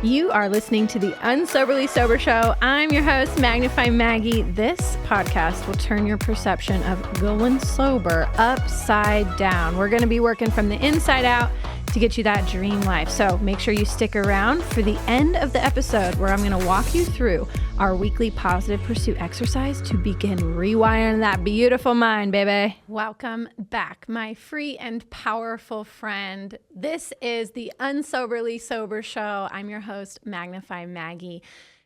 You are listening to the Unsoberly Sober Show. I'm your host, Magnify Maggie. This podcast will turn your perception of going sober upside down. We're going to be working from the inside out to get you that dream life. So make sure you stick around for the end of the episode where I'm going to walk you through our weekly positive pursuit exercise to begin rewiring that beautiful mind, baby. Welcome back, my free and powerful friend. This is the Unsoberly Sober Show. I'm your host, Magnify Maggie.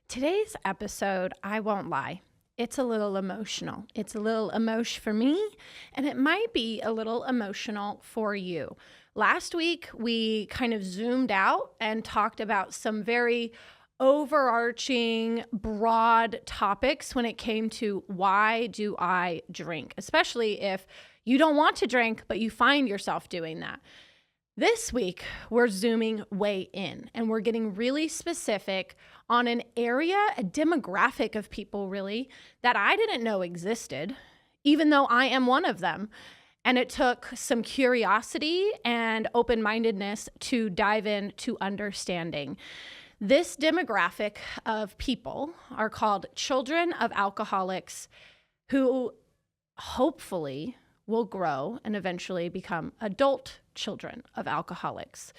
Today's episode, I won't lie, it's a little emotional. It's a little emotion for me, and it might be a little emotional for you. Last week, we kind of zoomed out and talked about some very overarching, broad topics when it came to why do I drink, especially if you don't want to drink, but you find yourself doing that. This week, we're zooming way in and we're getting really specific on an area, a demographic of people really, that I didn't know existed, even though I am one of them. And it took some curiosity and open-mindedness to dive into understanding. This demographic of people are called children of alcoholics who hopefully will grow and eventually become adult children of alcoholics.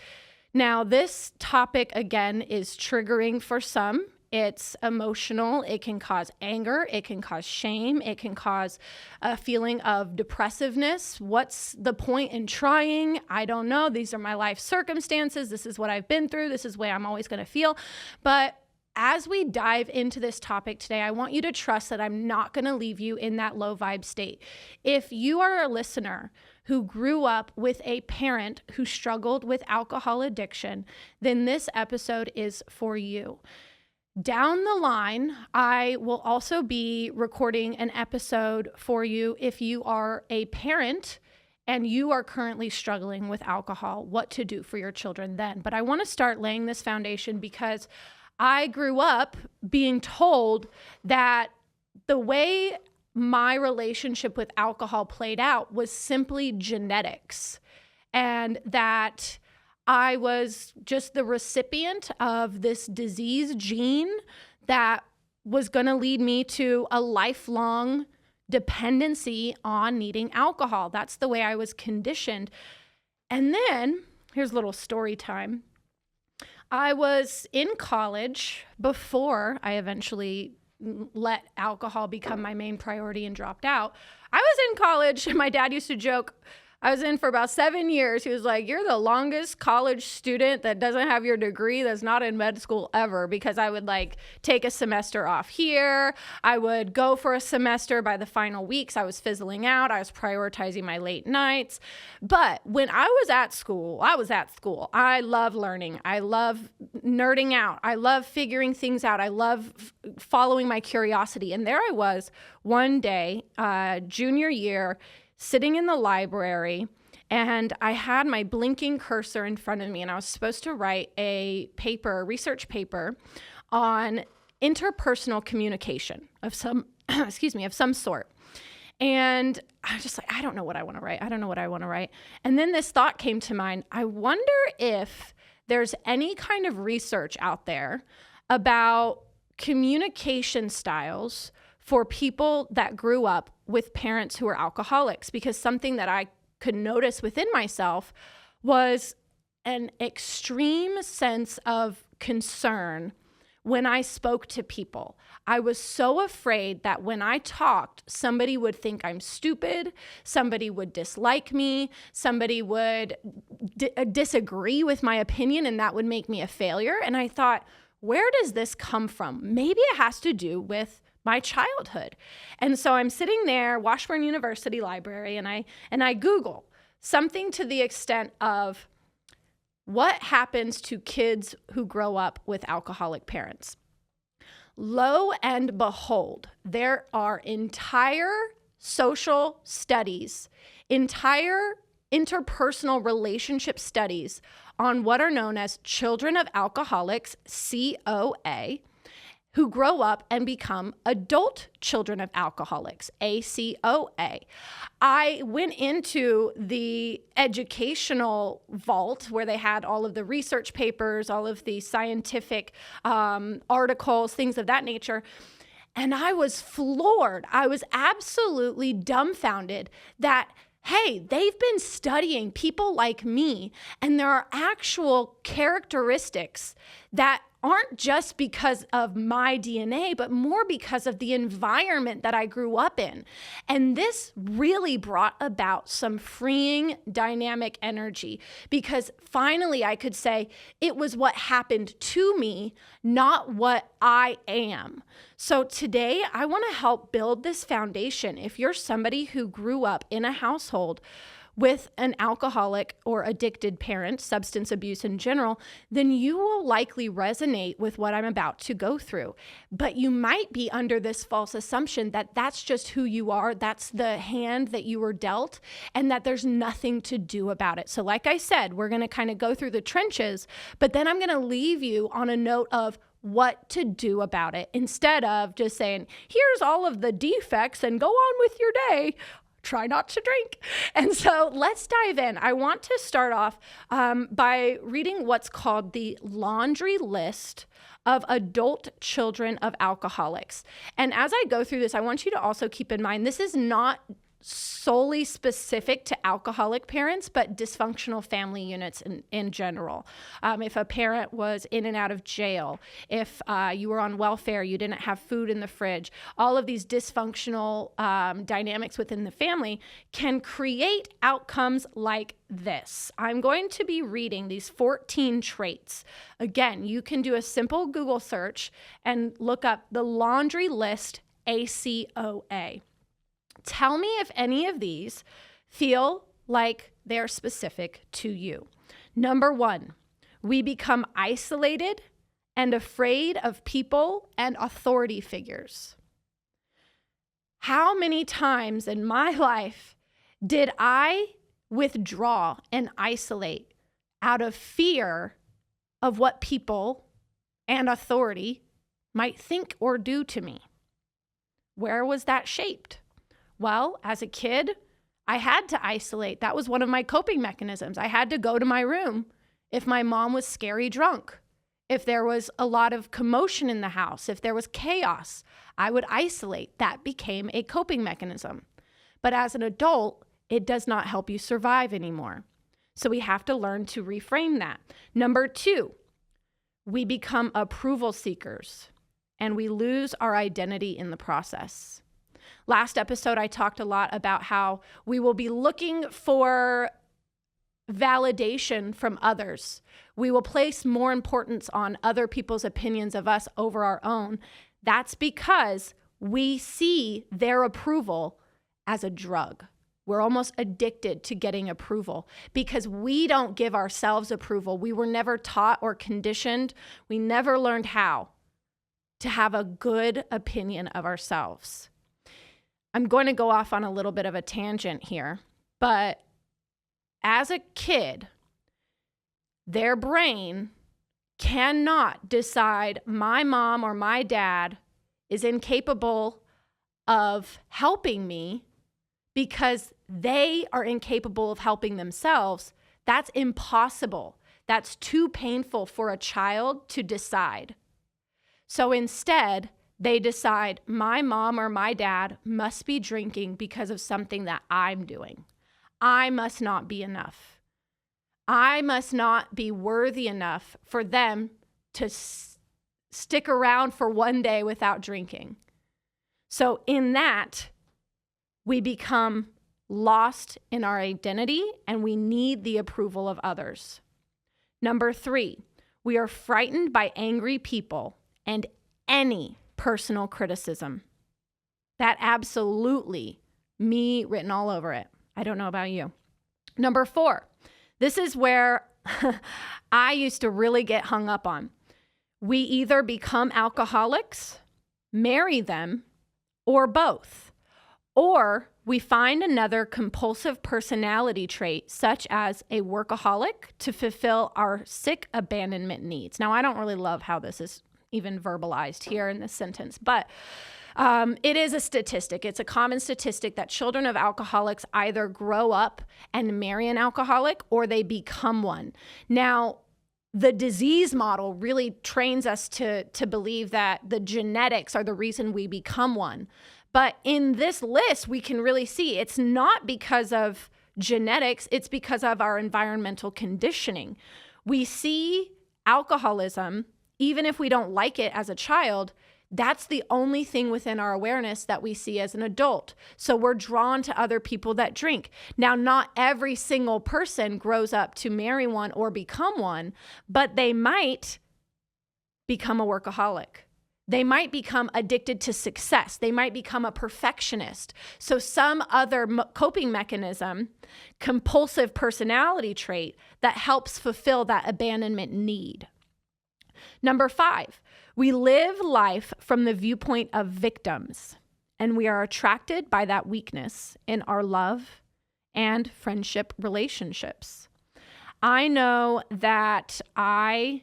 Now, this topic, again, is triggering for some. It's emotional. It can cause anger. It can cause shame. It can cause a feeling of depressiveness. What's the point in trying? I don't know. These are my life circumstances. This is what I've been through. This is the way I'm always going to feel. But as we dive into this topic today, I want you to trust that I'm not going to leave you in that low vibe state. If you are a listener who grew up with a parent who struggled with alcohol addiction, then this episode is for you. Down the line, I will also be recording an episode for you if you are a parent and you are currently struggling with alcohol, what to do for your children then. But I want to start laying this foundation because I grew up being told that the way my relationship with alcohol played out was simply genetics, and that I was just the recipient of this disease gene that was going to lead me to a lifelong dependency on needing alcohol. That's the way I was conditioned. And then, here's a little story time. I was in college before I eventually let alcohol become my main priority and dropped out. I was in college, and my dad used to joke, I was in for about 7 years. He was like, you're the longest college student that doesn't have your degree that's not in med school ever, because I would like take a semester off here. I would go for a semester. By the final weeks, I was fizzling out. I was prioritizing my late nights. But when I was at school, I love learning. I love nerding out. I love figuring things out. I love following my curiosity. And there I was one day, junior year, sitting in the library, and I had my blinking cursor in front of me, and I was supposed to write a research paper on interpersonal communication of some, of some sort. And I was just like, I don't know what I want to write. And then this thought came to mind. I wonder if there's any kind of research out there about communication styles for people that grew up with parents who are alcoholics, because something that I could notice within myself was an extreme sense of concern when I spoke to people. I was so afraid that when I talked, somebody would think I'm stupid, somebody would dislike me, somebody would disagree with my opinion, and that would make me a failure. And I thought, where does this come from? Maybe it has to do with my childhood. And so I'm sitting there, Washburn University Library, and I Google something to the extent of what happens to kids who grow up with alcoholic parents. Lo and behold, there are entire social studies, entire interpersonal relationship studies on what are known as children of alcoholics, COA, who grow up and become adult children of alcoholics, ACOA. I went into the educational vault where they had all of the research papers, all of the scientific articles, things of that nature. And I was floored. I was absolutely dumbfounded that, hey, they've been studying people like me, and there are actual characteristics that aren't just because of my DNA, but more because of the environment that I grew up in. And this really brought about some freeing dynamic energy, because finally I could say it was what happened to me, not what I am. So today I want to help build this foundation. If you're somebody who grew up in a household with an alcoholic or addicted parent, substance abuse in general, then you will likely resonate with what I'm about to go through. But you might be under this false assumption that that's just who you are, that's the hand that you were dealt, and that there's nothing to do about it. So like I said, we're going to kind of go through the trenches, but then I'm going to leave you on a note of what to do about it, instead of just saying, here's all of the defects and go on with your day. Try not to drink. And so let's dive in. I want to start off by reading what's called the laundry list of adult children of alcoholics. And as I go through this, I want you to also keep in mind, this is not solely specific to alcoholic parents, but dysfunctional family units in general. If a parent was in and out of jail, if you were on welfare, you didn't have food in the fridge, all of these dysfunctional dynamics within the family can create outcomes like this. I'm going to be reading these 14 traits. Again, you can do a simple Google search and look up the laundry list ACOA. Tell me if any of these feel like they're specific to you. Number 1, we become isolated and afraid of people and authority figures. How many times in my life did I withdraw and isolate out of fear of what people and authority might think or do to me? Where was that shaped? Well, as a kid, I had to isolate. That was one of my coping mechanisms. I had to go to my room if my mom was scary drunk, if there was a lot of commotion in the house, if there was chaos, I would isolate. That became a coping mechanism. But as an adult, it does not help you survive anymore. So we have to learn to reframe that. Number 2, we become approval seekers and we lose our identity in the process. Last episode, I talked a lot about how we will be looking for validation from others. We will place more importance on other people's opinions of us over our own. That's because we see their approval as a drug. We're almost addicted to getting approval because we don't give ourselves approval. We were never taught or conditioned. We never learned how to have a good opinion of ourselves. I'm going to go off on a little bit of a tangent here, but as a kid, their brain cannot decide my mom or my dad is incapable of helping me because they are incapable of helping themselves. That's impossible. That's too painful for a child to decide. So instead, they decide my mom or my dad must be drinking because of something that I'm doing. I must not be enough. I must not be worthy enough for them to stick around for one day without drinking. So in that, we become lost in our identity and we need the approval of others. Number 3, we are frightened by angry people and any personal criticism. That absolutely me written all over it. I don't know about you. Number 4, this is where I used to really get hung up on. We either become alcoholics, marry them, or both. Or we find another compulsive personality trait, such as a workaholic, to fulfill our sick abandonment needs. Now, I don't really love how this is even verbalized here in this sentence, but it is a statistic. It's a common statistic that children of alcoholics either grow up and marry an alcoholic or they become one. Now, the disease model really trains us to believe that the genetics are the reason we become one. But in this list, we can really see it's not because of genetics, it's because of our environmental conditioning. We see alcoholism, even if we don't like it as a child, that's the only thing within our awareness that we see as an adult. So we're drawn to other people that drink. Now, not every single person grows up to marry one or become one, but they might become a workaholic. They might become addicted to success. They might become a perfectionist. So some other coping mechanism, compulsive personality trait that helps fulfill that abandonment need. Number 5, we live life from the viewpoint of victims, and we are attracted by that weakness in our love and friendship relationships. I know that I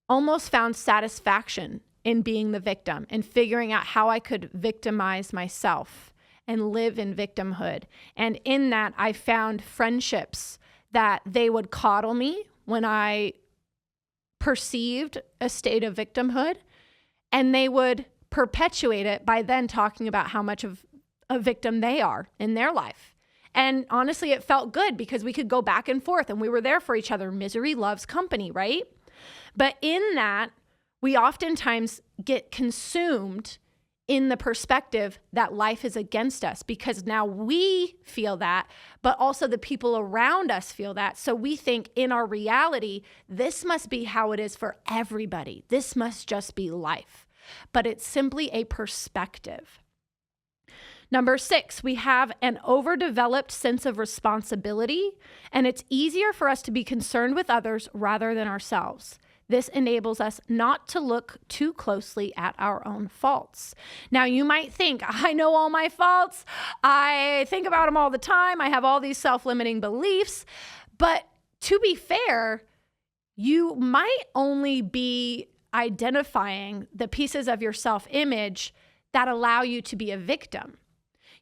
almost found satisfaction in being the victim and figuring out how I could victimize myself and live in victimhood. And in that, I found friendships that they would coddle me when I perceived a state of victimhood, and they would perpetuate it by then talking about how much of a victim they are in their life. And honestly, it felt good because we could go back and forth and we were there for each other. Misery loves company, right? But in that, we oftentimes get consumed in the perspective that life is against us because now we feel that, but also the people around us feel that. So we think in our reality, this must be how it is for everybody. This must just be life. But it's simply a perspective. Number 6, we have an overdeveloped sense of responsibility, and it's easier for us to be concerned with others rather than ourselves. This enables us not to look too closely at our own faults. Now, you might think, I know all my faults. I think about them all the time. I have all these self-limiting beliefs. But to be fair, you might only be identifying the pieces of your self-image that allow you to be a victim.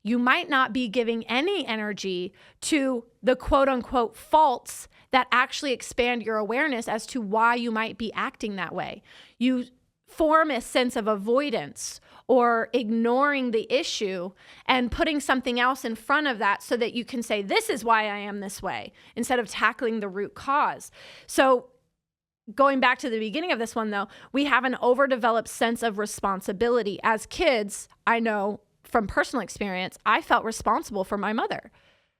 You might not be giving any energy to the quote unquote faults that actually expand your awareness as to why you might be acting that way. You form a sense of avoidance or ignoring the issue and putting something else in front of that so that you can say, this is why I am this way, instead of tackling the root cause. So going back to the beginning of this one though, we have an overdeveloped sense of responsibility. As kids, I know from personal experience, I felt responsible for my mother.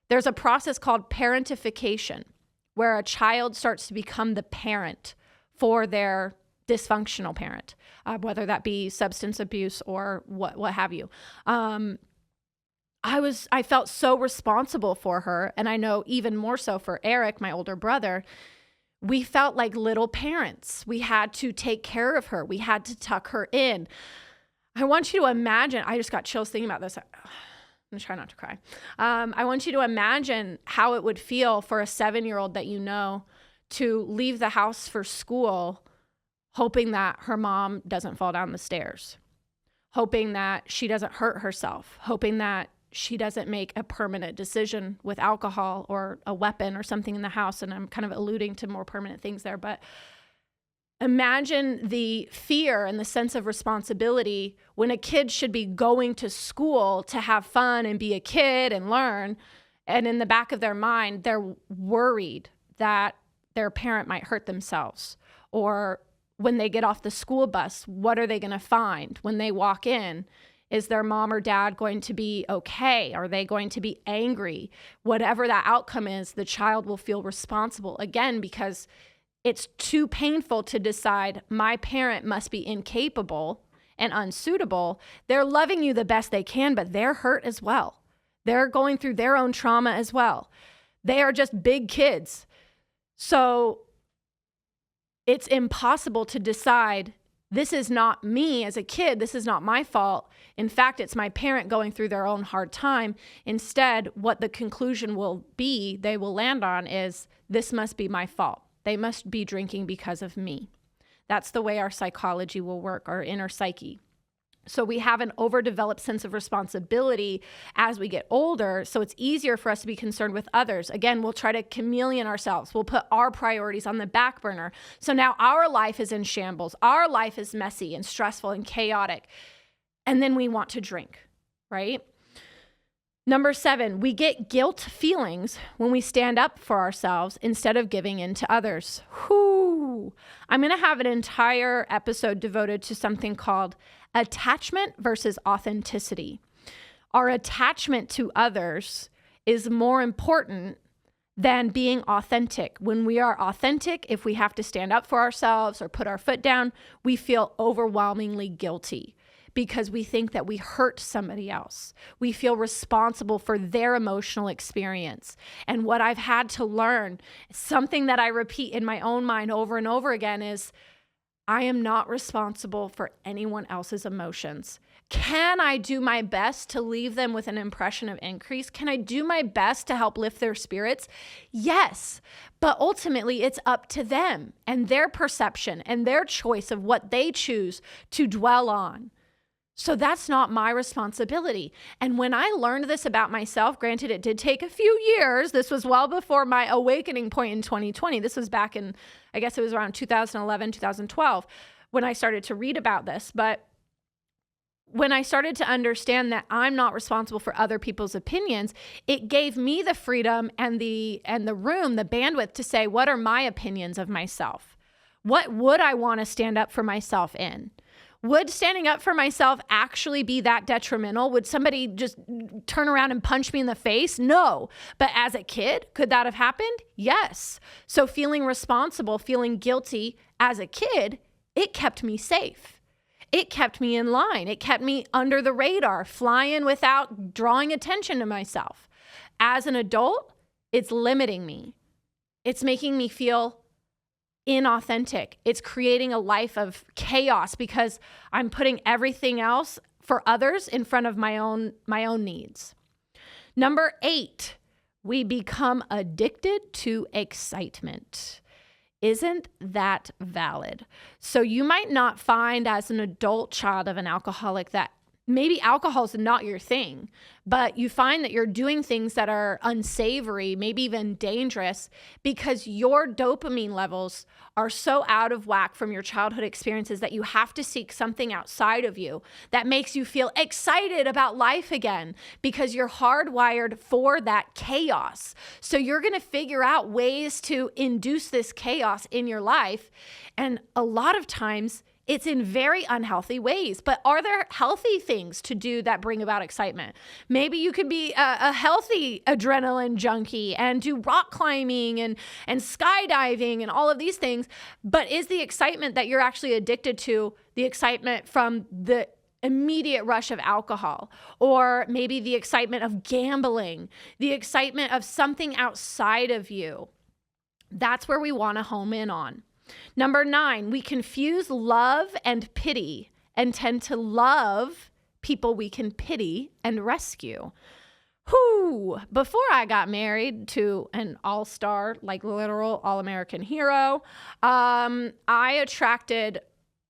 There's a process called parentification, where a child starts to become the parent for their dysfunctional parent, whether that be substance abuse or what have you. I felt so responsible for her, and I know even more so for Eric, my older brother. We felt like little parents. We had to take care of her. We had to tuck her in. I want you to imagine, I just got chills thinking about this. I'm gonna try not to cry. I want you to imagine how it would feel for a 7-year-old that you know to leave the house for school, hoping that her mom doesn't fall down the stairs, hoping that she doesn't hurt herself, hoping that she doesn't make a permanent decision with alcohol or a weapon or something in the house. And I'm kind of alluding to more permanent things there, but imagine the fear and the sense of responsibility when a kid should be going to school to have fun and be a kid and learn. And in the back of their mind, they're worried that their parent might hurt themselves. Or when they get off the school bus, what are they going to find when they walk in? Is their mom or dad going to be okay? Are they going to be angry? Whatever that outcome is, the child will feel responsible again because it's too painful to decide my parent must be incapable and unsuitable. They're loving you the best they can, but they're hurt as well. They're going through their own trauma as well. They are just big kids. So it's impossible to decide, this is not me as a kid. This is not my fault. In fact, it's my parent going through their own hard time. Instead, what the conclusion will be, they will land on is, this must be my fault. They must be drinking because of me. That's the way our psychology will work, our inner psyche. So we have an overdeveloped sense of responsibility as we get older. So it's easier for us to be concerned with others. Again, we'll try to chameleon ourselves. We'll put our priorities on the back burner. So now our life is in shambles. Our life is messy and stressful and chaotic. And then we want to drink, right? Number 7, we get guilt feelings when we stand up for ourselves instead of giving in to others. Whoo! I'm going to have an entire episode devoted to something called attachment versus authenticity. Our attachment to others is more important than being authentic. When we are authentic, if we have to stand up for ourselves or put our foot down, we feel overwhelmingly guilty, because we think that we hurt somebody else. We feel responsible for their emotional experience. And what I've had to learn, something that I repeat in my own mind over and over again, is I am not responsible for anyone else's emotions. Can I do my best to leave them with an impression of increase? Can I do my best to help lift their spirits? Yes, but ultimately it's up to them and their perception and their choice of what they choose to dwell on. So that's not my responsibility. And when I learned this about myself, granted, it did take a few years. This was well before my awakening point in 2020. This was back in, I guess it was around 2011, 2012, when I started to read about this. But when I started to understand that I'm not responsible for other people's opinions, it gave me the freedom and the room, the bandwidth to say, what are my opinions of myself? What would I want to stand up for myself in? Would standing up for myself actually be that detrimental? Would somebody just turn around and punch me in the face? No. But as a kid, could that have happened? Yes. So feeling responsible, feeling guilty as a kid, it kept me safe. It kept me in line. It kept me under the radar, flying without drawing attention to myself. As an adult, it's limiting me. It's making me feel inauthentic. It's creating a life of chaos because I'm putting everything else for others in front of my own needs. Number 8, we become addicted to excitement. Isn't that valid? So you might not find as an adult child of an alcoholic that maybe alcohol is not your thing, but you find that you're doing things that are unsavory, maybe even dangerous, because your dopamine levels are so out of whack from your childhood experiences that you have to seek something outside of you that makes you feel excited about life again, because you're hardwired for that chaos. So you're going to figure out ways to induce this chaos in your life. And a lot of times it's in very unhealthy ways. But are there healthy things to do that bring about excitement? Maybe you could be a healthy adrenaline junkie and do rock climbing and skydiving and all of these things. But is the excitement that you're actually addicted to the excitement from the immediate rush of alcohol, or maybe the excitement of gambling, the excitement of something outside of you? That's where we want to home in on. Number 9, we confuse love and pity and tend to love people we can pity and rescue. Before I got married to an all-star, like literal all-American hero, I attracted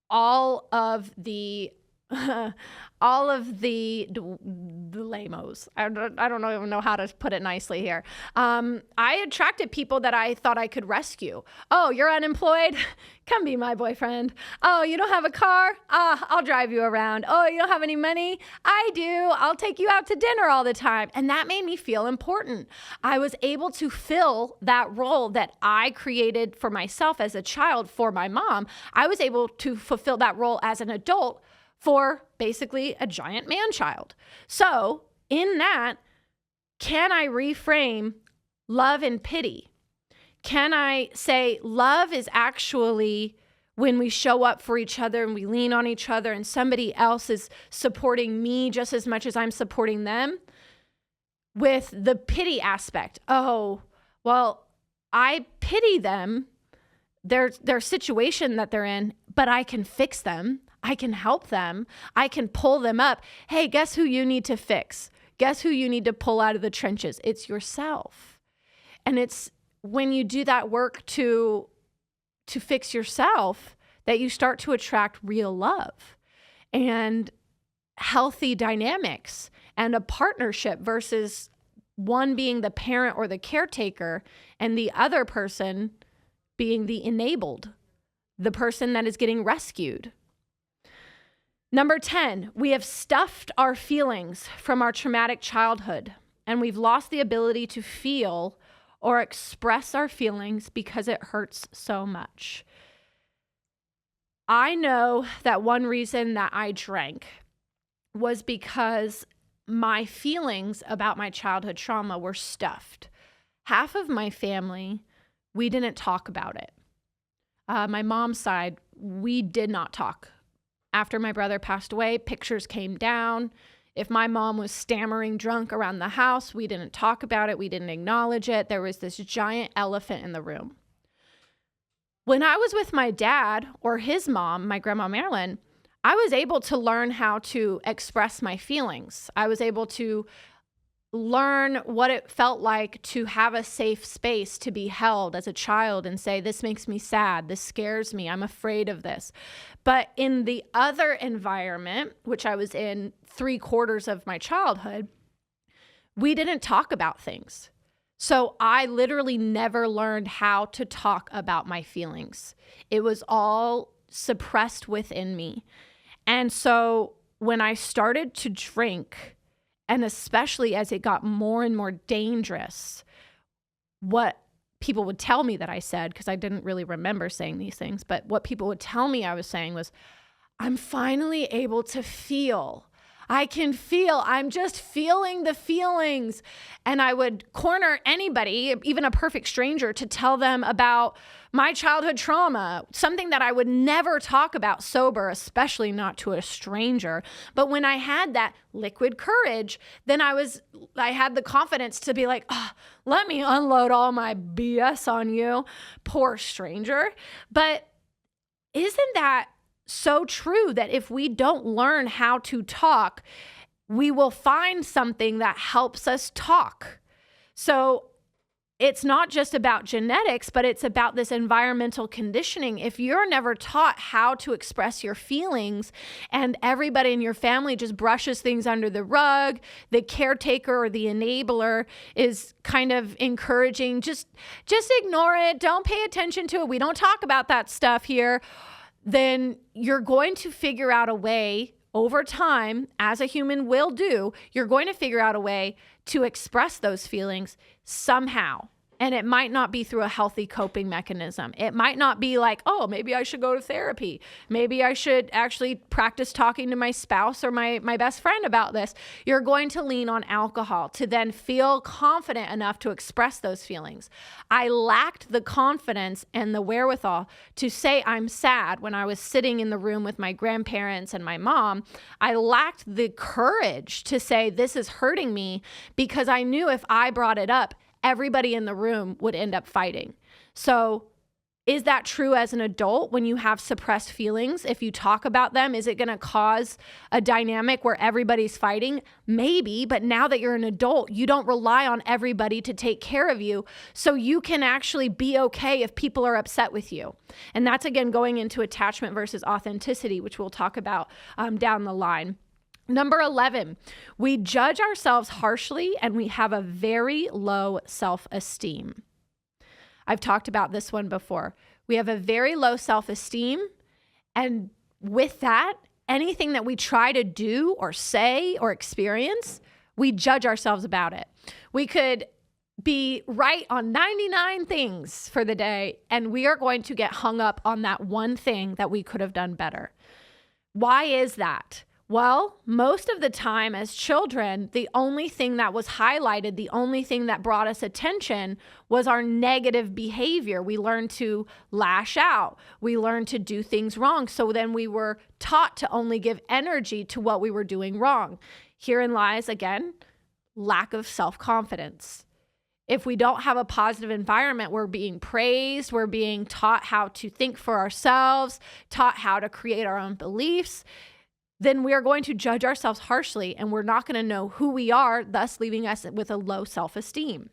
all of the lamos. I don't even know how to put it nicely here. I attracted people that I thought I could rescue. Oh, you're unemployed? Come be my boyfriend. Oh, you don't have a car? I'll drive you around. Oh, you don't have any money? I do. I'll take you out to dinner all the time. And that made me feel important. I was able to fill that role that I created for myself as a child for my mom. I was able to fulfill that role as an adult for basically a giant man-child. So in that, can I reframe love and pity? Can I say love is actually when we show up for each other and we lean on each other and somebody else is supporting me just as much as I'm supporting them? With the pity aspect, oh, well, I pity them, their situation that they're in, but I can fix them. I can help them. I can pull them up. Hey, guess who you need to fix? Guess who you need to pull out of the trenches? It's yourself. And it's when you do that work to fix yourself that you start to attract real love and healthy dynamics and a partnership versus one being the parent or the caretaker and the other person being the enabled, the person that is getting rescued. Number 10, we have stuffed our feelings from our traumatic childhood, and we've lost the ability to feel or express our feelings because it hurts so much. I know that one reason that I drank was because my feelings about my childhood trauma were stuffed. Half of my family, we didn't talk about it. My mom's side, we did not talk. After my brother passed away, pictures came down. If my mom was stammering drunk around the house, we didn't talk about it. We didn't acknowledge it. There was this giant elephant in the room. When I was with my dad or his mom, my grandma Marilyn, I was able to learn how to express my feelings. I was able to learn what it felt like to have a safe space to be held as a child and say, this makes me sad, this scares me, I'm afraid of this. But in the other environment, which I was in 3/4 of my childhood, we didn't talk about things. So I literally never learned how to talk about my feelings. It was all suppressed within me. And so when I started to drink, and especially as it got more and more dangerous, what people would tell me that I said, because I didn't really remember saying these things, but what people would tell me I was saying was, I'm finally able to feel. I can feel. I'm just feeling the feelings. And I would corner anybody, even a perfect stranger, to tell them about my childhood trauma, something that I would never talk about sober, especially not to a stranger. But when I had that liquid courage, then I had the confidence to be like, let me unload all my BS on you, poor stranger. But isn't that so true that if we don't learn how to talk, we will find something that helps us talk? So it's not just about genetics, but it's about this environmental conditioning. If you're never taught how to express your feelings and everybody in your family just brushes things under the rug, the caretaker or the enabler is kind of encouraging, just ignore it, don't pay attention to it, we don't talk about that stuff here, then you're going to figure out a way over time, as a human will do, you're going to figure out a way to express those feelings somehow. And it might not be through a healthy coping mechanism. It might not be like, oh, maybe I should go to therapy. Maybe I should actually practice talking to my spouse or my best friend about this. You're going to lean on alcohol to then feel confident enough to express those feelings. I lacked the confidence and the wherewithal to say I'm sad when I was sitting in the room with my grandparents and my mom. I lacked the courage to say this is hurting me because I knew if I brought it up, everybody in the room would end up fighting. So is that true as an adult when you have suppressed feelings? If you talk about them, is it going to cause a dynamic where everybody's fighting? Maybe, but now that you're an adult, you don't rely on everybody to take care of you. So you can actually be okay if people are upset with you. And that's, again, going into attachment versus authenticity, which we'll talk about down the line. Number 11, we judge ourselves harshly and we have a very low self-esteem. I've talked about this one before. We have a very low self-esteem, and with that, anything that we try to do or say or experience, we judge ourselves about it. We could be right on 99 things for the day, and we are going to get hung up on that one thing that we could have done better. Why is that? Well, most of the time as children, the only thing that was highlighted, the only thing that brought us attention was our negative behavior. We learned to lash out. We learned to do things wrong. So then we were taught to only give energy to what we were doing wrong. Herein lies, again, lack of self-confidence. If we don't have a positive environment, we're being praised, we're being taught how to think for ourselves, taught how to create our own beliefs, then we are going to judge ourselves harshly and we're not going to know who we are, thus leaving us with a low self-esteem.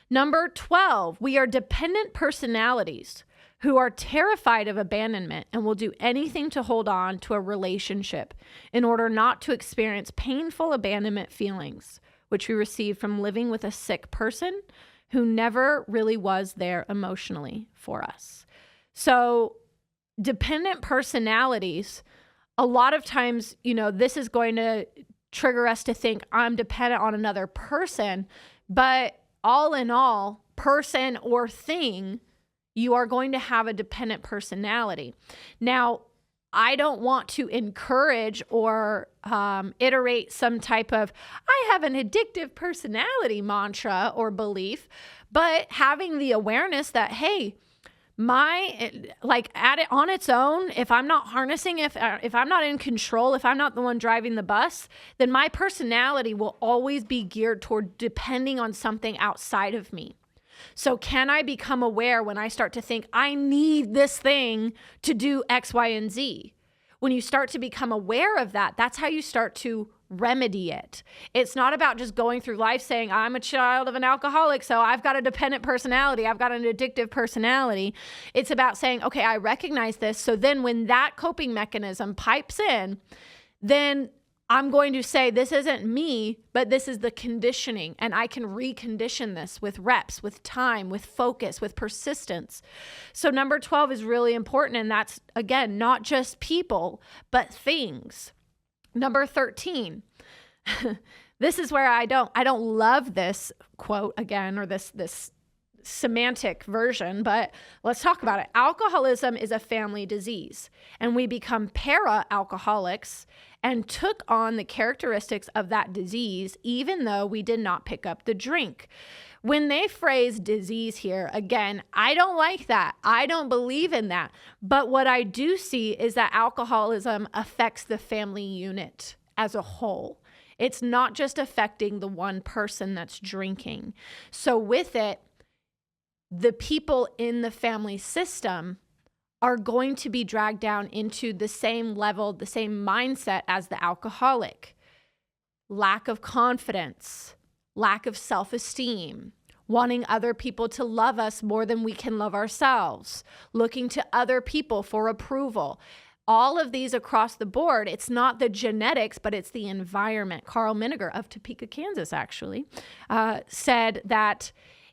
Number 12, we are dependent personalities who are terrified of abandonment and will do anything to hold on to a relationship in order not to experience painful abandonment feelings, which we receive from living with a sick person who never really was there emotionally for us. So dependent personalities, a lot of times, this is going to trigger us to think I'm dependent on another person, but all in all, person or thing, you are going to have a dependent personality. Now, I don't want to encourage or iterate some type of, I have an addictive personality mantra or belief, but having the awareness that, hey, at it on its own, if I'm not harnessing, if I'm not in control, if I'm not the one driving the bus, then my personality will always be geared toward depending on something outside of me. So can I become aware when I start to think I need this thing to do X, Y, and Z? When you start to become aware of that, that's how you start to remedy it. It's not about just going through life saying, I'm a child of an alcoholic, so I've got a dependent personality, I've got an addictive personality. It's about saying, okay, I recognize this. So then when that coping mechanism pipes in, then I'm going to say, this isn't me, but this is the conditioning. And I can recondition this with reps, with time, with focus, with persistence. So number 12 is really important. And that's, again, not just people, but things. Number 13, this is where I don't love this quote again, or this semantic version, but let's talk about it. Alcoholism is a family disease, and we become para-alcoholics and took on the characteristics of that disease, even though we did not pick up the drink. When they phrase disease here, again, I don't like that. I don't believe in that. But what I do see is that alcoholism affects the family unit as a whole. It's not just affecting the one person that's drinking. So with it, the people in the family system are going to be dragged down into the same level, the same mindset as the alcoholic. Lack of confidence, lack of self-esteem, wanting other people to love us more than we can love ourselves, looking to other people for approval. All of these across the board, it's not the genetics, but it's the environment. Carl Miniger of Topeka, Kansas, actually, said that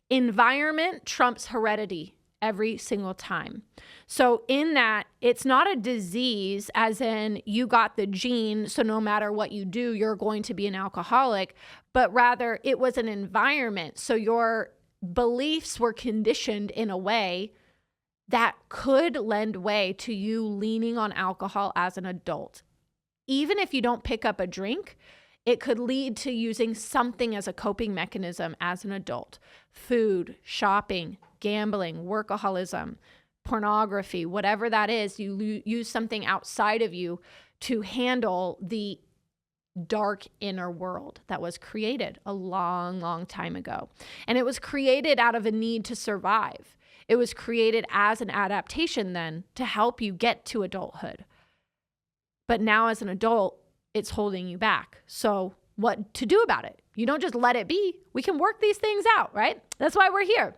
environment trumps heredity every single time. So in that, it's not a disease as in you got the gene, so no matter what you do, you're going to be an alcoholic, but rather it was an environment. So your beliefs were conditioned in a way that could lend way to you leaning on alcohol as an adult. Even if you don't pick up a drink, it could lead to using something as a coping mechanism as an adult. Food, shopping, gambling, workaholism, pornography, whatever that is, you use something outside of you to handle the dark inner world that was created a long, long time ago. And it was created out of a need to survive. It was created as an adaptation then to help you get to adulthood. But now as an adult, it's holding you back. So what to do about it? You don't just let it be. We can work these things out, right? That's why we're here.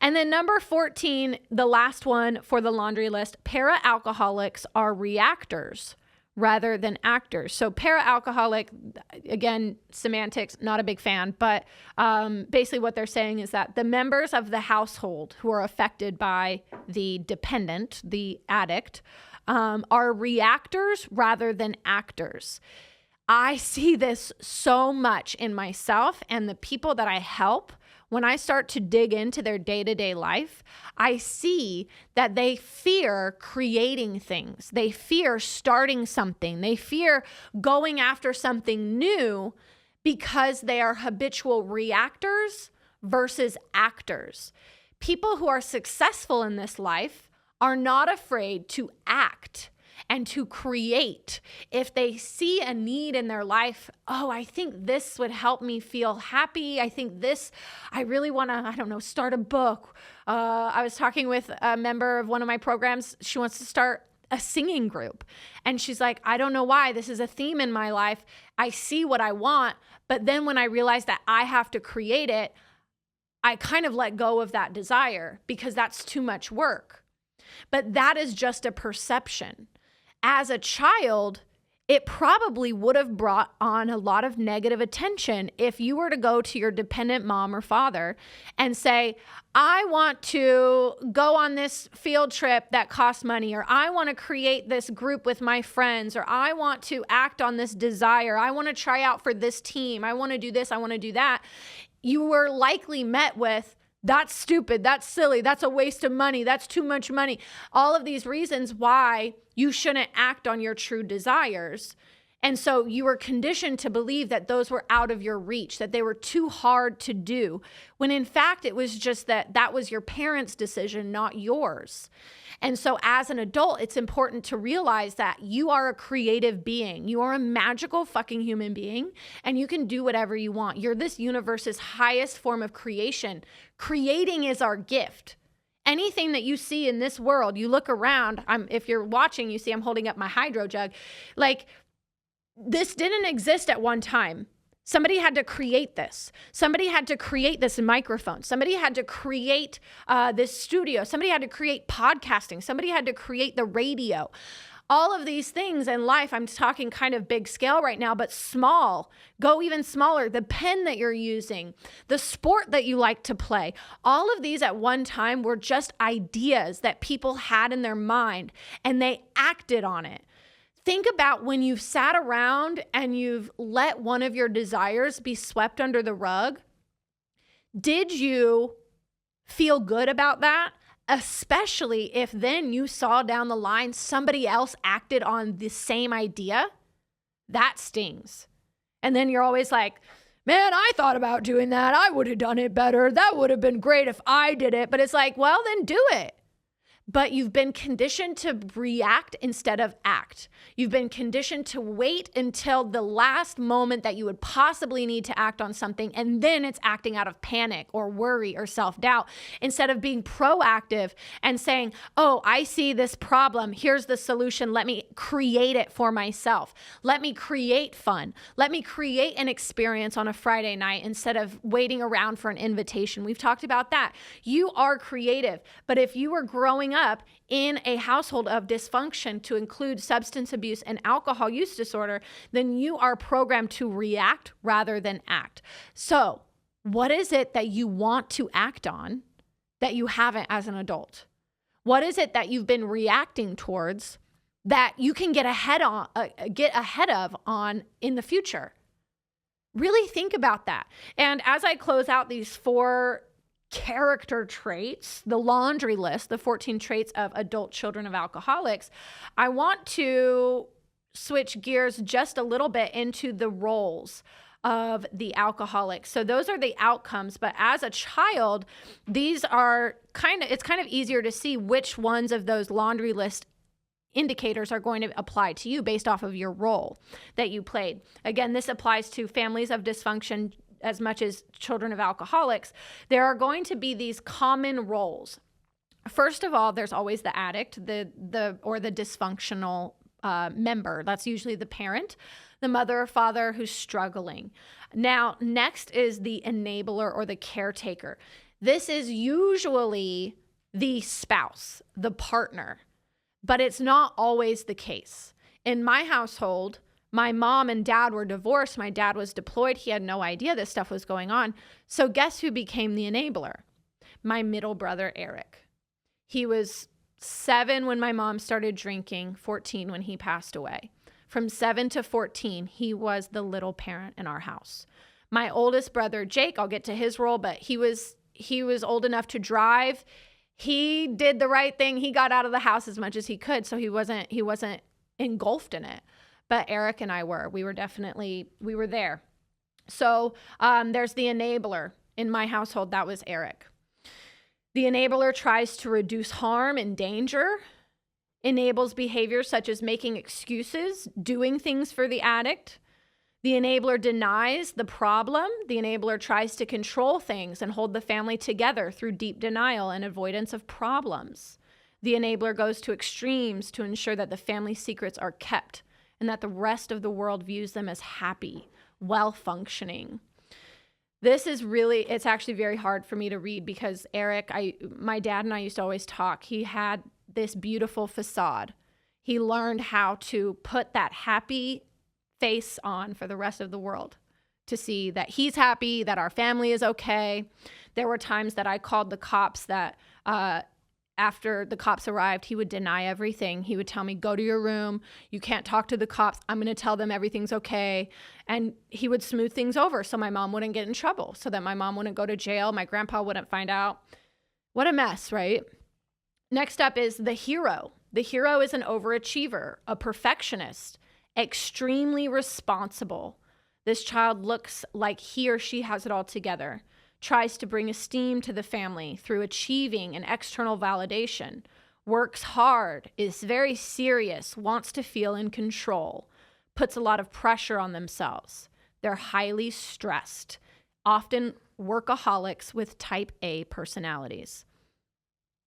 And then number 14, the last one for the laundry list, para-alcoholics are reactors rather than actors. So para-alcoholic, again, semantics, not a big fan, but basically what they're saying is that the members of the household who are affected by the dependent, the addict, are reactors rather than actors. I see this so much in myself and the people that I help. When I start to dig into their day-to-day life, I see that they fear creating things. They fear starting something. They fear going after something new because they are habitual reactors versus actors. People who are successful in this life are not afraid to act and to create. If they see a need in their life, oh, I think this would help me feel happy. I think this, I really want to, start a book. I was talking with a member of one of my programs. She wants to start a singing group. And she's like, I don't know why. This is a theme in my life. I see what I want. But then when I realize that I have to create it, I kind of let go of that desire because that's too much work. But that is just a perception. As a child, it probably would have brought on a lot of negative attention if you were to go to your dependent mom or father and say, I want to go on this field trip that costs money, or I want to create this group with my friends, or I want to act on this desire. I want to try out for this team. I want to do this. I want to do that. You were likely met with, that's stupid, that's silly, that's a waste of money, that's too much money. All of these reasons why you shouldn't act on your true desires. And so you were conditioned to believe that those were out of your reach, that they were too hard to do, when in fact it was just that was your parents' decision, not yours. And so as an adult, it's important to realize that you are a creative being. You are a magical fucking human being, and you can do whatever you want. You're this universe's highest form of creation. Creating is our gift. Anything that you see in this world, you look around, if you're watching, you see I'm holding up my hydro jug. Like, this didn't exist at one time. Somebody had to create this. Somebody had to create this microphone. Somebody had to create this studio. Somebody had to create podcasting. Somebody had to create the radio. All of these things in life, I'm talking kind of big scale right now, but small, go even smaller. The pen that you're using, the sport that you like to play, all of these at one time were just ideas that people had in their mind, and they acted on it. Think about when you've sat around and you've let one of your desires be swept under the rug. Did you feel good about that? Especially if then you saw down the line somebody else acted on the same idea. That stings. And then you're always like, man, I thought about doing that. I would have done it better. That would have been great if I did it. But it's like, well, then do it. But you've been conditioned to react instead of act. You've been conditioned to wait until the last moment that you would possibly need to act on something, and then it's acting out of panic or worry or self-doubt, instead of being proactive and saying, oh, I see this problem. Here's the solution. Let me create it for myself. Let me create fun. Let me create an experience on a Friday night instead of waiting around for an invitation. We've talked about that. You are creative, but if you were growing up in a household of dysfunction, to include substance abuse and alcohol use disorder, then you are programmed to react rather than act. So what is it that you want to act on that you haven't as an adult? What is it that you've been reacting towards that you can get ahead of on in the future? Really think about that. And as I close out these 4 character traits, the laundry list, the 14 traits of adult children of alcoholics, I want to switch gears just a little bit into the roles of the alcoholic. So those are the outcomes, but as a child, these are it's kind of easier to see which ones of those laundry list indicators are going to apply to you based off of your role that you played. Again, this applies to families of dysfunction as much as children of alcoholics. There are going to be these common roles. First of all, there's always the addict, the dysfunctional member. That's usually the parent, the mother or father who's struggling. Now, next is the enabler or the caretaker. This is usually the spouse, the partner, but it's not always the case. In my household, my mom and dad were divorced. My dad was deployed. He had no idea this stuff was going on. So guess who became the enabler? My middle brother, Eric. He was 7 when my mom started drinking, 14 when he passed away. From 7 to 14, he was the little parent in our house. My oldest brother, Jake, I'll get to his role, but he was old enough to drive. He did the right thing. He got out of the house as much as he could, so he wasn't engulfed in it. But Eric and I were. We were there. So there's the enabler. In my household, that was Eric. The enabler tries to reduce harm and danger, enables behaviors such as making excuses, doing things for the addict. The enabler denies the problem. The enabler tries to control things and hold the family together through deep denial and avoidance of problems. The enabler goes to extremes to ensure that the family secrets are kept and that the rest of the world views them as happy, well-functioning. It's actually very hard for me to read because Eric, my dad and I used to always talk. He had this beautiful facade. He learned how to put that happy face on for the rest of the world to see that he's happy, that our family is okay. There were times that I called the cops that after the cops arrived, he would deny everything. He would tell me, go to your room. You can't talk to the cops. I'm going to tell them everything's okay. And he would smooth things over so my mom wouldn't get in trouble, so that my mom wouldn't go to jail. My grandpa wouldn't find out. What a mess, right? Next up is the hero. The hero is an overachiever, a perfectionist, extremely responsible. This child looks like he or she has it all together, tries to bring esteem to the family through achieving an external validation, works hard, is very serious, wants to feel in control, puts a lot of pressure on themselves. They're highly stressed, often workaholics with type A personalities.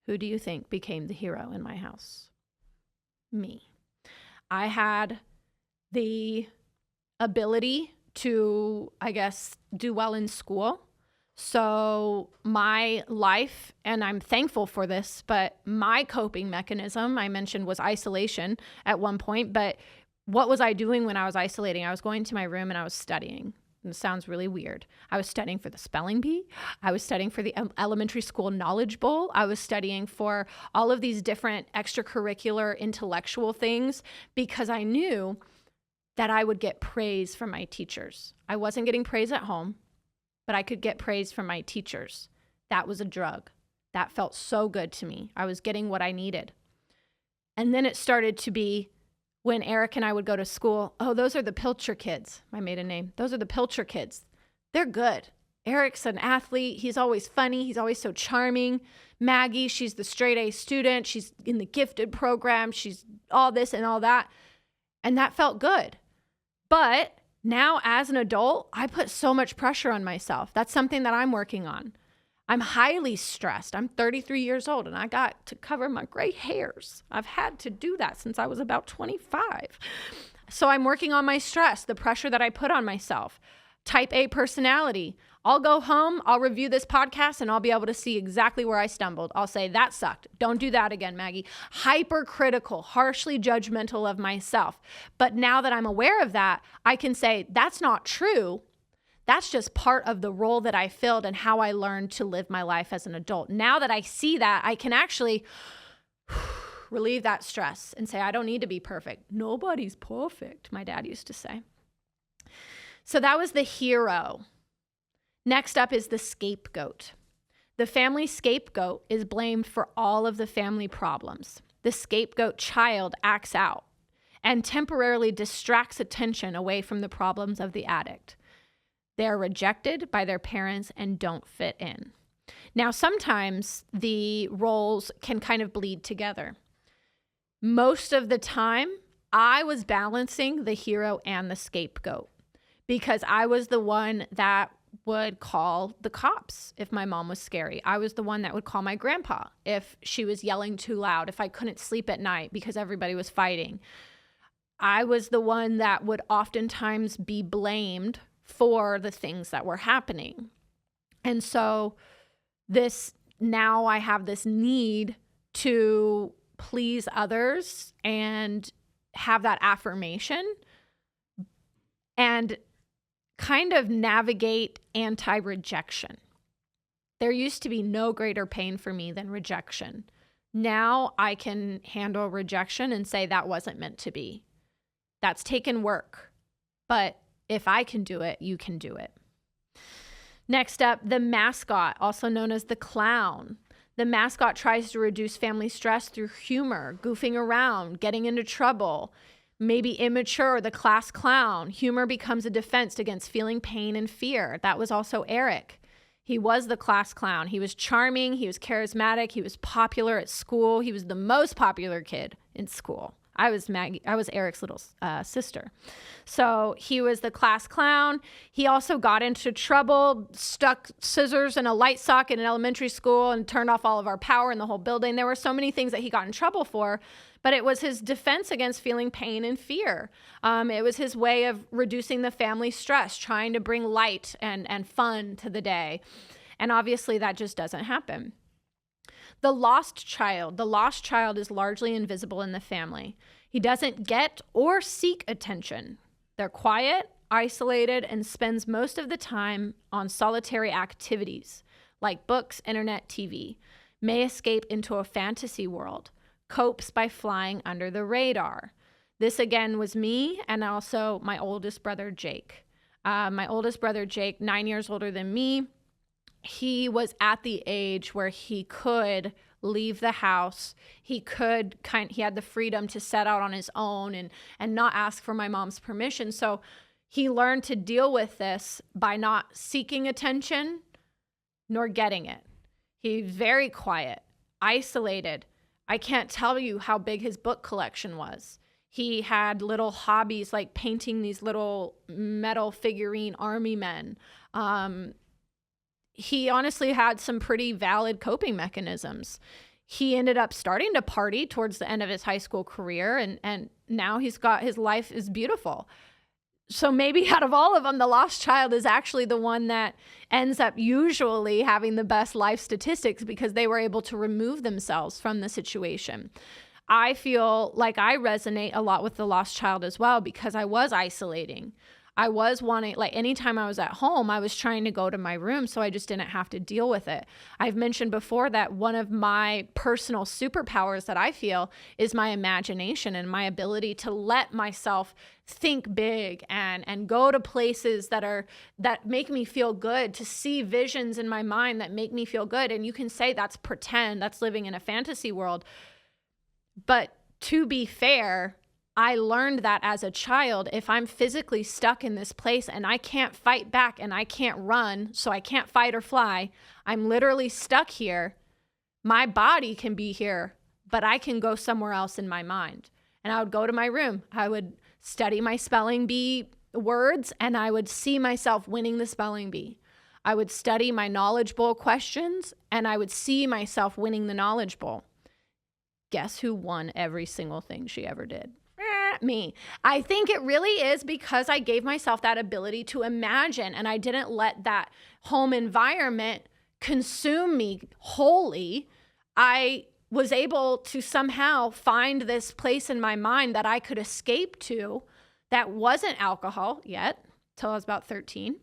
Who do you think became the hero in my house? Me. I had the ability to, I guess, do well in school. So my life, and I'm thankful for this, but my coping mechanism, I mentioned, was isolation at one point. But what was I doing when I was isolating? I was going to my room and I was studying. It sounds really weird. I was studying for the spelling bee. I was studying for the elementary school knowledge bowl. I was studying for all of these different extracurricular intellectual things because I knew that I would get praise from my teachers. I wasn't getting praise at home, but I could get praise from my teachers. That was a drug. That felt so good to me. I was getting what I needed. And then it started to be when Eric and I would go to school. Oh, those are the Pilcher kids, my maiden name. Those are the Pilcher kids. They're good. Eric's an athlete. He's always funny. He's always so charming. Maggie, she's the straight A student. She's in the gifted program. She's all this and all that. And that felt good. But now as an adult, I put so much pressure on myself. That's something that I'm working on. I'm highly stressed. I'm 33 years old and I got to cover my gray hairs. I've had to do that since I was about 25. So I'm working on my stress, the pressure that I put on myself. Type A personality. I'll go home, I'll review this podcast, and I'll be able to see exactly where I stumbled. I'll say, that sucked. Don't do that again, Maggie. Hypercritical, harshly judgmental of myself. But now that I'm aware of that, I can say, that's not true. That's just part of the role that I filled and how I learned to live my life as an adult. Now that I see that, I can actually relieve that stress and say, I don't need to be perfect. Nobody's perfect, my dad used to say. So that was the hero. Next up is the scapegoat. The family scapegoat is blamed for all of the family problems. The scapegoat child acts out and temporarily distracts attention away from the problems of the addict. They are rejected by their parents and don't fit in. Now, sometimes the roles can kind of bleed together. Most of the time, I was balancing the hero and the scapegoat because I was the one that would call the cops if my mom was scary. I was the one that would call my grandpa if she was yelling too loud, if I couldn't sleep at night because everybody was fighting. I was the one that would oftentimes be blamed for the things that were happening. And so now I have this need to please others and have that affirmation and kind of navigate anti-rejection. There used to be no greater pain for me than rejection. Now I can handle rejection and say that wasn't meant to be. That's taken work. But if I can do it, you can do it. Next up, the mascot, also known as the clown. The mascot tries to reduce family stress through humor, goofing around, getting into trouble. Maybe immature, the class clown. Humor becomes a defense against feeling pain and fear. That was also Eric. He was the class clown. He was charming. He was charismatic. He was popular at school. He was the most popular kid in school. I was Eric's little sister. So he was the class clown. He also got into trouble, stuck scissors in a light socket in elementary school and turned off all of our power in the whole building. There were so many things that he got in trouble for, but it was his defense against feeling pain and fear. It was his way of reducing the family stress, trying to bring light and fun to the day. And obviously that just doesn't happen. The lost child is largely invisible in the family. He doesn't get or seek attention. They're quiet, isolated, and spends most of the time on solitary activities like books, internet, TV, may escape into a fantasy world, copes by flying under the radar. This again was me and also my oldest brother, Jake. My oldest brother, Jake, 9 years older than me. He was at the age where he could leave the house. He had the freedom to set out on his own and not ask for my mom's permission. So he learned to deal with this by not seeking attention nor getting it. He's very quiet, isolated. I can't tell you how big his book collection was. He had little hobbies like painting these little metal figurine army men. He honestly had some pretty valid coping mechanisms. He ended up starting to party towards the end of his high school career, and now his life is beautiful. So maybe out of all of them, the lost child is actually the one that ends up usually having the best life statistics because they were able to remove themselves from the situation. I feel like I resonate a lot with the lost child as well because I was isolating. I was wanting, like anytime I was at home, I was trying to go to my room so I just didn't have to deal with it. I've mentioned before that one of my personal superpowers that I feel is my imagination and my ability to let myself think big and go to places that make me feel good, to see visions in my mind that make me feel good. And you can say that's pretend, that's living in a fantasy world. But to be fair, I learned that as a child, if I'm physically stuck in this place and I can't fight back and I can't run, so I can't fight or fly, I'm literally stuck here. My body can be here, but I can go somewhere else in my mind. And I would go to my room. I would study my spelling bee words and I would see myself winning the spelling bee. I would study my knowledge bowl questions and I would see myself winning the knowledge bowl. Guess who won every single thing she ever did? Me. I think it really is because I gave myself that ability to imagine and I didn't let that home environment consume me wholly. I was able to somehow find this place in my mind that I could escape to that wasn't alcohol yet, till I was about 13.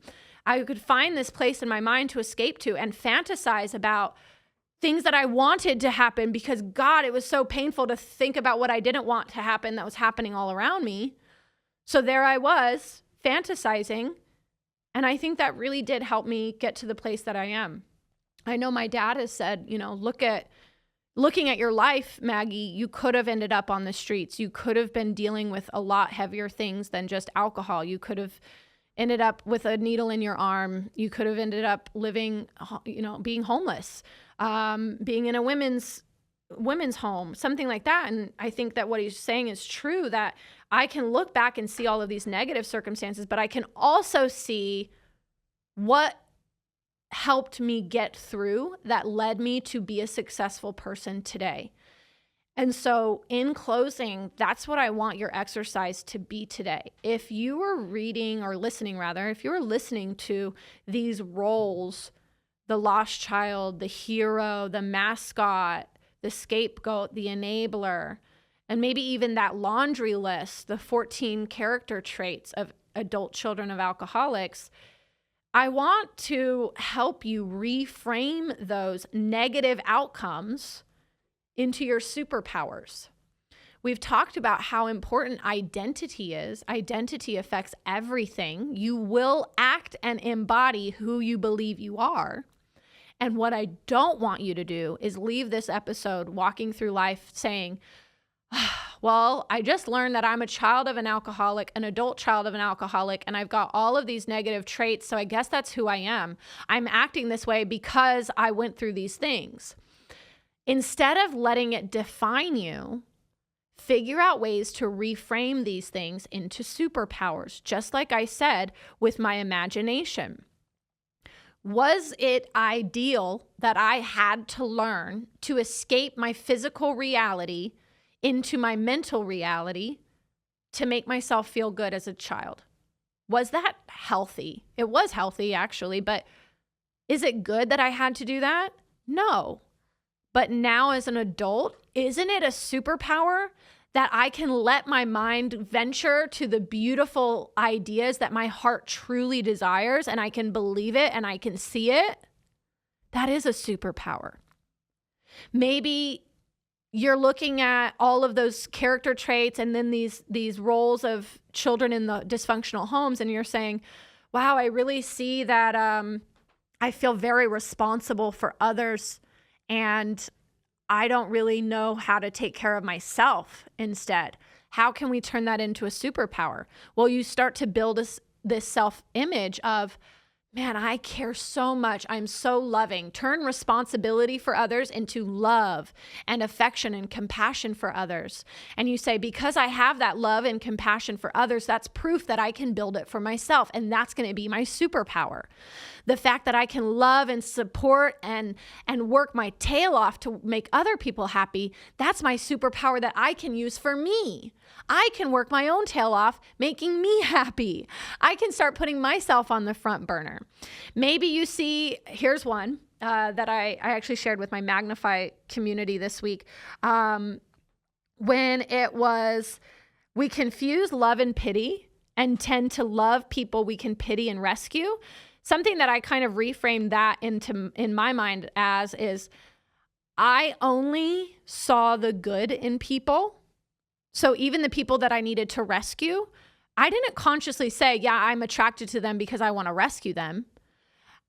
I could find this place in my mind to escape to and fantasize about things that I wanted to happen because, God, it was so painful to think about what I didn't want to happen that was happening all around me. So there I was fantasizing. And I think that really did help me get to the place that I am. I know my dad has said, looking at your life, Maggie, you could have ended up on the streets. You could have been dealing with a lot heavier things than just alcohol. You could have ended up with a needle in your arm. You could have ended up living, being homeless. Being in a women's home, something like that. And I think that what he's saying is true, that I can look back and see all of these negative circumstances, but I can also see what helped me get through that led me to be a successful person today. And so in closing, that's what I want your exercise to be today. If you were reading or listening rather, if you were listening to these roles, the lost child, the hero, the mascot, the scapegoat, the enabler, and maybe even that laundry list, the 14 character traits of adult children of alcoholics, I want to help you reframe those negative outcomes into your superpowers. We've talked about how important identity is. Identity affects everything. You will act and embody who you believe you are. And what I don't want you to do is leave this episode walking through life saying, well, I just learned that I'm a child of an alcoholic, an adult child of an alcoholic, and I've got all of these negative traits, so I guess that's who I am. I'm acting this way because I went through these things. Instead of letting it define you, Figure out ways to reframe these things into superpowers, just like I said with my imagination. Was it ideal that I had to learn to escape my physical reality into my mental reality to make myself feel good as a child? Was that healthy? It was healthy, actually, but is it good that I had to do that? No. But now as an adult, isn't it a superpower that I can let my mind venture to the beautiful ideas that my heart truly desires, and I can believe it and I can see it? That is a superpower. Maybe you're looking at all of those character traits and then these roles of children in the dysfunctional homes, and you're saying, wow, I really see that I feel very responsible for others, and I don't really know how to take care of myself instead. How can we turn that into a superpower? Well, you start to build this self-image of, man, I care so much. I'm so loving. Turn responsibility for others into love and affection and compassion for others. And you say, because I have that love and compassion for others, that's proof that I can build it for myself. And that's going to be my superpower. The fact that I can love and support and work my tail off to make other people happy, that's my superpower that I can use for me. I can work my own tail off, making me happy. I can start putting myself on the front burner. Maybe you see, here's one that I actually shared with my Magnify community this week. When it was, we confuse love and pity and tend to love people we can pity and rescue. Something that I kind of reframed that in my mind as is, I only saw the good in people. So even the people that I needed to rescue, I didn't consciously say, yeah, I'm attracted to them because I want to rescue them.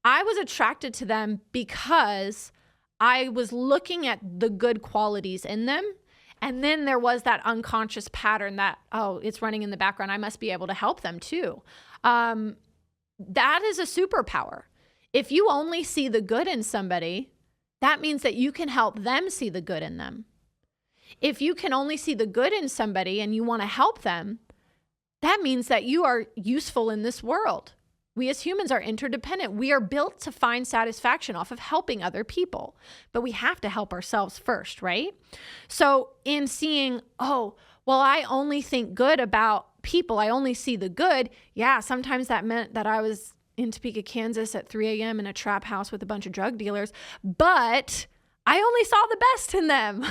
I was attracted to them because I was looking at the good qualities in them. And then there was that unconscious pattern that, oh, it's running in the background. I must be able to help them too. That is a superpower. If you only see the good in somebody, that means that you can help them see the good in them. If you can only see the good in somebody and you want to help them, that means that you are useful in this world. We as humans are interdependent. We are built to find satisfaction off of helping other people, but we have to help ourselves first, right? So in seeing, oh, well, I only think good about people, I only see the good. Yeah, sometimes that meant that I was in Topeka, Kansas at 3 a.m. in a trap house with a bunch of drug dealers, but I only saw the best in them.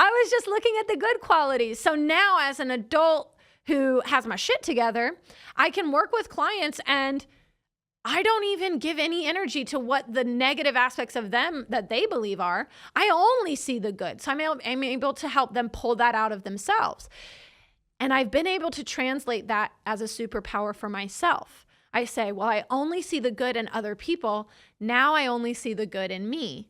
I was just looking at the good qualities. So now as an adult who has my shit together, I can work with clients and I don't even give any energy to what the negative aspects of them that they believe are. I only see the good. So I'm able to help them pull that out of themselves. And I've been able to translate that as a superpower for myself. I say, well, I only see the good in other people. Now I only see the good in me.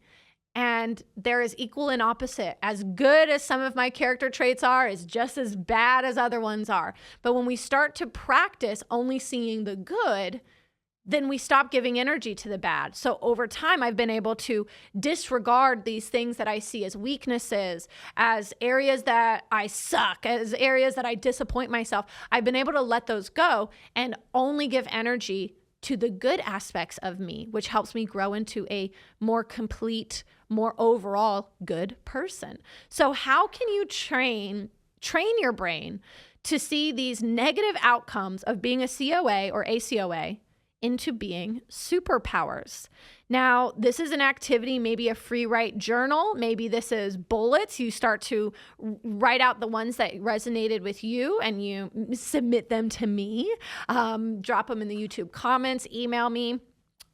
And there is equal and opposite. As good as some of my character traits are, is just as bad as other ones are. But when we start to practice only seeing the good, then we stop giving energy to the bad. So over time, I've been able to disregard these things that I see as weaknesses, as areas that I suck, as areas that I disappoint myself. I've been able to let those go and only give energy to the good aspects of me, which helps me grow into a more complete, more overall good person. So how can you train your brain to see these negative outcomes of being a COA or ACOA into being superpowers? Now, this is an activity, maybe a free write journal. Maybe this is bullets. You start to write out the ones that resonated with you and you submit them to me. Drop them in the YouTube comments, email me,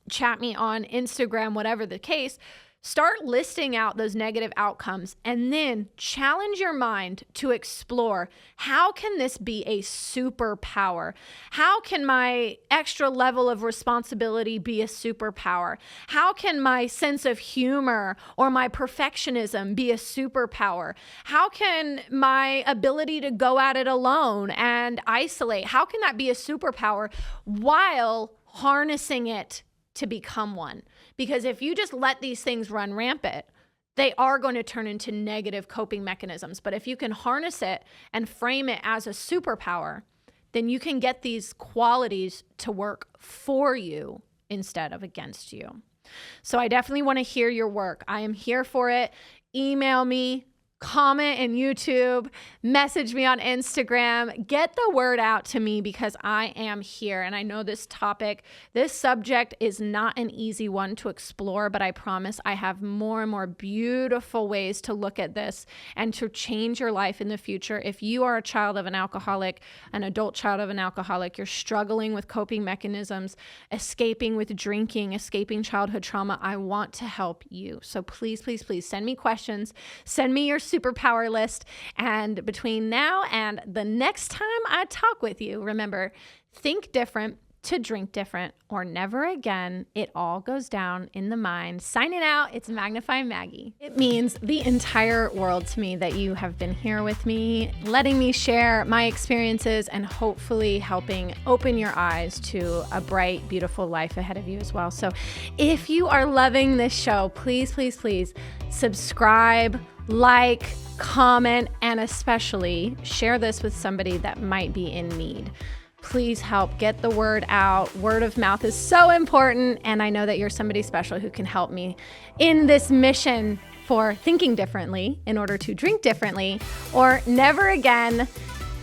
chat me on Instagram, whatever the case. Start listing out those negative outcomes and then challenge your mind to explore, how can this be a superpower? How can my extra level of responsibility be a superpower? How can my sense of humor or my perfectionism be a superpower? How can my ability to go at it alone and isolate, how can that be a superpower while harnessing it to become one? Because if you just let these things run rampant, they are going to turn into negative coping mechanisms. But if you can harness it and frame it as a superpower, then you can get these qualities to work for you instead of against you. So I definitely want to hear your work. I am here for it. Email me, comment in YouTube, message me on Instagram, get the word out to me because I am here. And I know this subject is not an easy one to explore, but I promise I have more and more beautiful ways to look at this and to change your life in the future. If you are a child of an alcoholic, an adult child of an alcoholic, you're struggling with coping mechanisms, escaping with drinking, escaping childhood trauma, I want to help you. So please, please, please send me questions, send me your superpower list. And between now and the next time I talk with you, remember, think different to drink different or never again. It all goes down in the mind. Signing out, it's Magnify Maggie. It means the entire world to me that you have been here with me, letting me share my experiences and hopefully helping open your eyes to a bright, beautiful life ahead of you as well. So if you are loving this show, please, please, please subscribe, like, comment, and especially share this with somebody that might be in need. Please help get the word out. Word of mouth is so important. And I know that you're somebody special who can help me in this mission for thinking differently in order to drink differently or never again.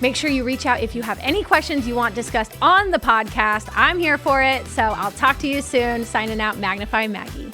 Make sure you reach out if you have any questions you want discussed on the podcast. I'm here for it. So I'll talk to you soon. Signing out, Magnify Maggie.